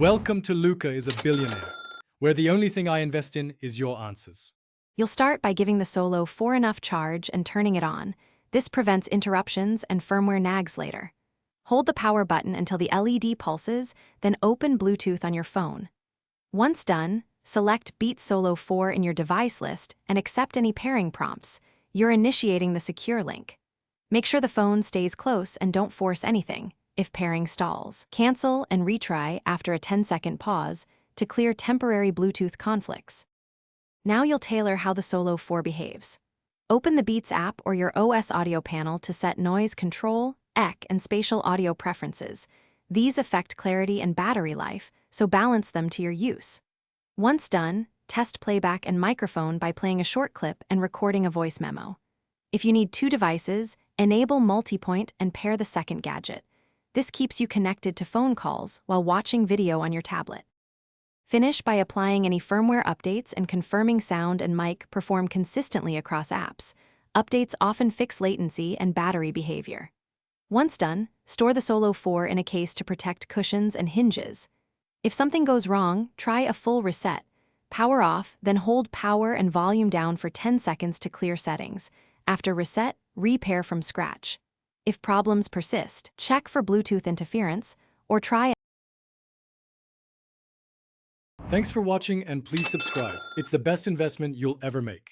Welcome to Luca is a Billionaire, where the only thing I invest in is your answers. You'll start by giving the Solo 4 enough charge and turning it on. This prevents interruptions and firmware nags later. Hold the power button until the LED pulses, then open Bluetooth on your phone. Once done, select Beats Solo 4 in your device list and accept any pairing prompts. You're initiating the secure link. Make sure the phone stays close and don't force anything. If pairing stalls, cancel and retry after a 10-second pause to clear temporary Bluetooth conflicts. Now you'll tailor how the Solo 4 behaves. Open the Beats app or your OS audio panel to set noise control, EQ, and spatial audio preferences. These affect clarity and battery life, so balance them to your use. Once done, test playback and microphone by playing a short clip and recording a voice memo. If you need 2 devices, enable multipoint and pair the second gadget. This keeps you connected to phone calls while watching video on your tablet. Finish by applying any firmware updates and confirming sound and mic perform consistently across apps. Updates often fix latency and battery behavior. Once done, store the Solo 4 in a case to protect cushions and hinges. If something goes wrong, try a full reset. Power off, then hold power and volume down for 10 seconds to clear settings. After reset, repair from scratch. If problems persist, check for Bluetooth interference or try. Thanks for watching and please subscribe. It's the best investment you'll ever make.